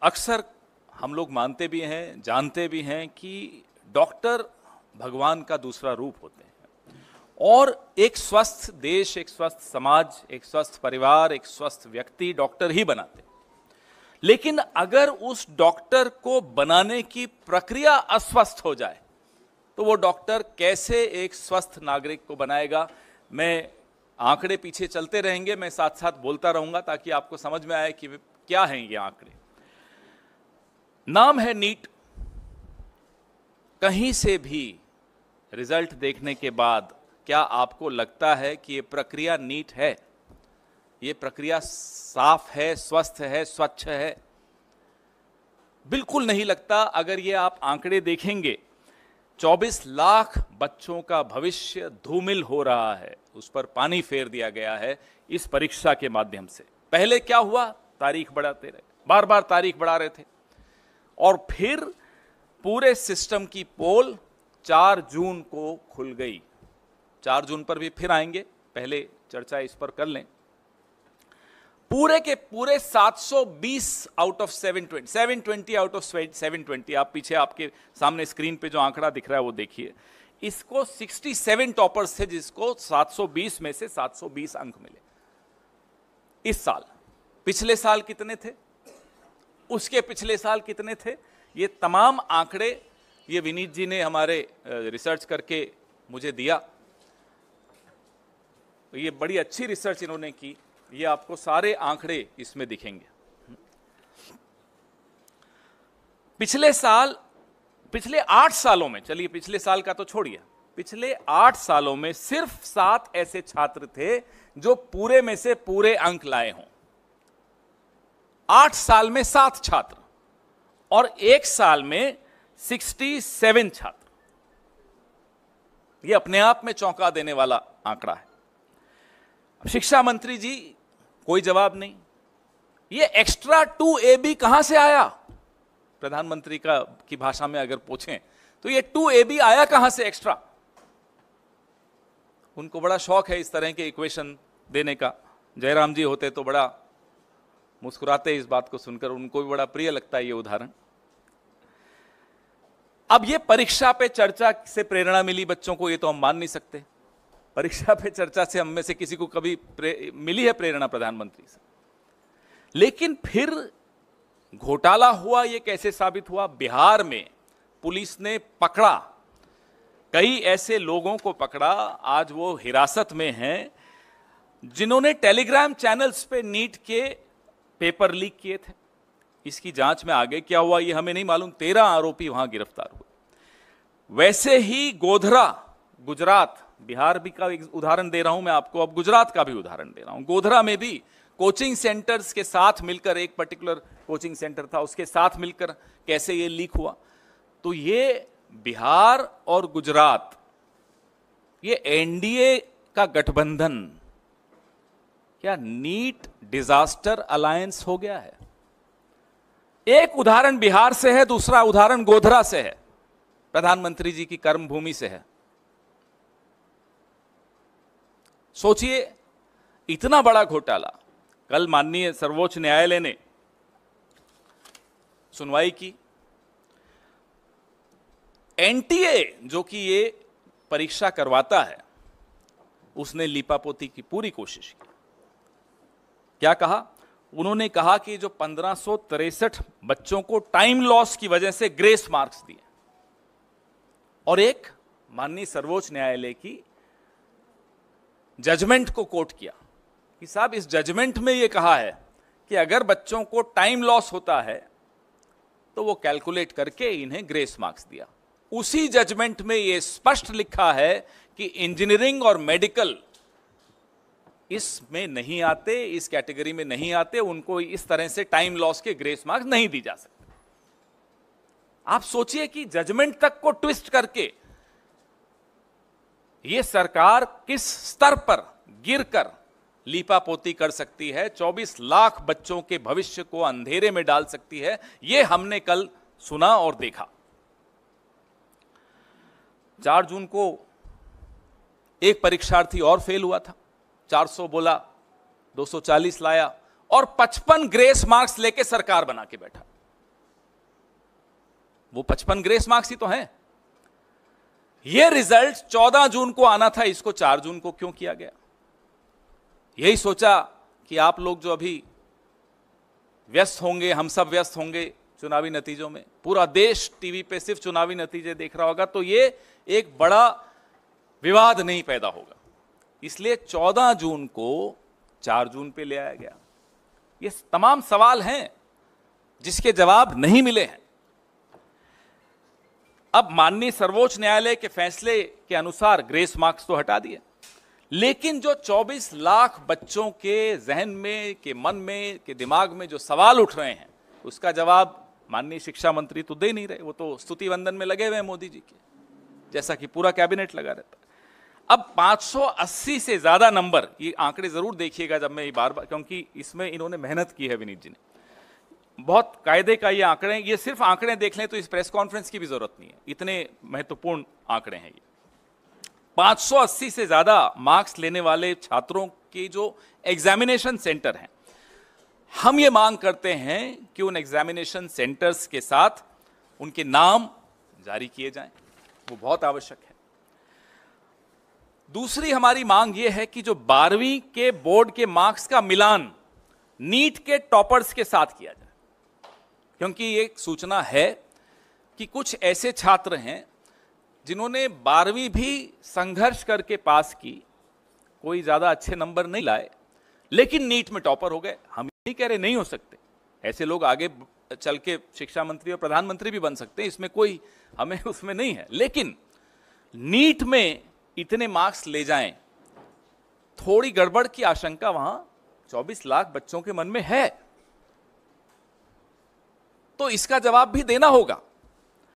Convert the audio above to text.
अक्सर हम लोग मानते भी हैं, जानते भी हैं कि डॉक्टर भगवान का दूसरा रूप होते हैं और एक स्वस्थ देश, एक स्वस्थ समाज, एक स्वस्थ परिवार, एक स्वस्थ व्यक्ति डॉक्टर ही बनाते हैं। लेकिन अगर उस डॉक्टर को बनाने की प्रक्रिया अस्वस्थ हो जाए तो वो डॉक्टर कैसे एक स्वस्थ नागरिक को बनाएगा? मैं आंकड़े पीछे चलते रहेंगे, मैं साथ साथ बोलता रहूंगा ताकि आपको समझ में आए कि क्या हैं ये आंकड़े। नाम है नीट। कहीं से भी रिजल्ट देखने के बाद क्या आपको लगता है कि ये प्रक्रिया नीट है, ये प्रक्रिया साफ है, स्वस्थ है, स्वच्छ है? बिल्कुल नहीं लगता। अगर ये आप आंकड़े देखेंगे, 24 लाख बच्चों का भविष्य धूमिल हो रहा है, उस पर पानी फेर दिया गया है इस परीक्षा के माध्यम से। पहले क्या हुआ? तारीख बढ़ाते रहे, बार बार तारीख बढ़ा रहे थे और फिर पूरे सिस्टम की पोल 4 जून को खुल गई। 4 जून पर भी फिर आएंगे, पहले चर्चा इस पर कर लें। पूरे के पूरे 720 आउट ऑफ 720 आउट ऑफ 720, आप पीछे आपके सामने स्क्रीन पे जो आंकड़ा दिख रहा है वो देखिए। इसको 67 टॉपर्स थे जिसको 720 में से 720 अंक मिले इस साल। पिछले साल कितने थे, उसके पिछले साल कितने थे? ये तमाम आंकड़े ये विनीत जी ने हमारे रिसर्च करके मुझे दिया। ये बड़ी अच्छी रिसर्च इन्होंने की, ये आपको सारे आंकड़े इसमें दिखेंगे। पिछले साल, पिछले 8 सालों में, चलिए पिछले साल का तो छोड़िए, पिछले 8 सालों में सिर्फ 7 ऐसे छात्र थे जो पूरे में से पूरे अंक लाए हों। 8 साल में 7 छात्र और 1 साल में 67 छात्र। यह अपने आप में चौंका देने वाला आंकड़ा है। शिक्षा मंत्री जी कोई जवाब नहीं। ये एक्स्ट्रा 2AB कहां से आया? प्रधानमंत्री की भाषा में अगर पूछें तो ये 2AB आया कहां से एक्स्ट्रा? उनको बड़ा शौक है इस तरह के इक्वेशन देने का। जयराम जी होते तो बड़ा मुस्कुराते इस बात को सुनकर, उनको भी बड़ा प्रिय लगता है ये उदाहरण। अब ये परीक्षा पे चर्चा से प्रेरणा मिली बच्चों को, ये तो हम मान नहीं सकते। परीक्षा पे चर्चा से हम में से किसी को कभी मिली है प्रेरणा प्रधानमंत्री से? लेकिन फिर घोटाला हुआ। ये कैसे साबित हुआ? बिहार में पुलिस ने पकड़ा, कई ऐसे लोगों को पकड़ा, आज वो हिरासत में हैं, जिन्होंने टेलीग्राम चैनल्स पे नीट के पेपर लीक किए थे। इसकी जांच में आगे क्या हुआ ये हमें नहीं मालूम। 13 आरोपी वहां गिरफ्तार हुए। वैसे ही गोधरा, गुजरात, बिहार भी का एक उदाहरण दे रहा हूं मैं आपको, अब गुजरात का भी उदाहरण दे रहा हूं। गोधरा में भी कोचिंग सेंटर्स के साथ मिलकर, एक पर्टिकुलर कोचिंग सेंटर था, उसके साथ मिलकर कैसे ये लीक हुआ। तो ये बिहार और गुजरात, ये एनडीए का गठबंधन क्या नीट डिजास्टर अलायंस हो गया है? एक उदाहरण बिहार से है, दूसरा उदाहरण गोधरा से है, प्रधानमंत्री जी की कर्मभूमि से है। सोचिए, इतना बड़ा घोटाला। कल माननीय सर्वोच्च न्यायालय ने सुनवाई की। एनटीए जो कि ये परीक्षा करवाता है, उसने लीपापोती की पूरी कोशिश की। क्या कहा? उन्होंने कहा कि जो 1563 बच्चों को टाइम लॉस की वजह से ग्रेस मार्क्स दिए, और एक माननीय सर्वोच्च न्यायालय की जजमेंट को कोट किया कि साहब इस जजमेंट में यह कहा है कि अगर बच्चों को टाइम लॉस होता है तो वो कैलकुलेट करके इन्हें ग्रेस मार्क्स दिया। उसी जजमेंट में यह स्पष्ट लिखा है कि इंजीनियरिंग और मेडिकल इसमें नहीं आते, इस कैटेगरी में नहीं आते, उनको इस तरह से टाइम लॉस के ग्रेस मार्क्स नहीं दी जा सकते। आप सोचिए कि जजमेंट तक को ट्विस्ट करके यह सरकार किस स्तर पर गिरकर लीपापोती कर सकती है, 24 लाख बच्चों के भविष्य को अंधेरे में डाल सकती है। यह हमने कल सुना और देखा। 4 जून को एक परीक्षार्थी और फेल हुआ था, 400 बोला, 240 लाया और 55 ग्रेस मार्क्स लेके सरकार बना के बैठा। वो 55 ग्रेस मार्क्स ही तो हैं। ये रिजल्ट 14 जून को आना था, इसको 4 जून को क्यों किया गया? यही सोचा कि आप लोग जो अभी व्यस्त होंगे, हम सब व्यस्त होंगे चुनावी नतीजों में, पूरा देश टीवी पे सिर्फ चुनावी नतीजे देख रहा होगा, तो ये एक बड़ा विवाद नहीं पैदा होगा, इसलिए 14 जून को 4 जून पे ले आया गया। ये तमाम सवाल हैं जिसके जवाब नहीं मिले हैं। अब माननीय सर्वोच्च न्यायालय के फैसले के अनुसार ग्रेस मार्क्स तो हटा दिए, लेकिन जो 24 लाख बच्चों के जहन में, के मन में, के दिमाग में जो सवाल उठ रहे हैं, उसका जवाब माननीय शिक्षा मंत्री तो दे नहीं रहे। वो तो स्तुति वंदन में लगे हुए हैं मोदी जी के, जैसा कि पूरा कैबिनेट लगा रहता है। अब 580 से ज्यादा नंबर, ये आंकड़े जरूर देखिएगा जब मैं ये बार बार, क्योंकि इसमें इन्होंने मेहनत की है विनीत जी ने, बहुत कायदे का ये आंकड़े, ये सिर्फ आंकड़े देख लें तो इस प्रेस कॉन्फ्रेंस की भी जरूरत नहीं है, इतने महत्वपूर्ण आंकड़े हैं ये। 580 से ज्यादा मार्क्स लेने वाले छात्रों के जो एग्जामिनेशन सेंटर हैं, हम ये मांग करते हैं कि उन एग्जामिनेशन सेंटर्स के साथ उनके नाम जारी किए जाएं, वो बहुत आवश्यक है। दूसरी हमारी मांग ये है कि जो 12वीं के बोर्ड के मार्क्स का मिलान नीट के टॉपर्स के साथ किया जाए, क्योंकि एक सूचना है कि कुछ ऐसे छात्र हैं जिन्होंने 12वीं भी संघर्ष करके पास की, कोई ज्यादा अच्छे नंबर नहीं लाए, लेकिन नीट में टॉपर हो गए। हम नहीं कह रहे नहीं हो सकते, ऐसे लोग आगे चल के शिक्षा मंत्री और प्रधानमंत्री भी बन सकते हैं, इसमें कोई हमें उसमें नहीं है, लेकिन नीट में इतने मार्क्स ले जाएं, थोड़ी गड़बड़ की आशंका वहां 24 लाख बच्चों के मन में है, तो इसका जवाब भी देना होगा।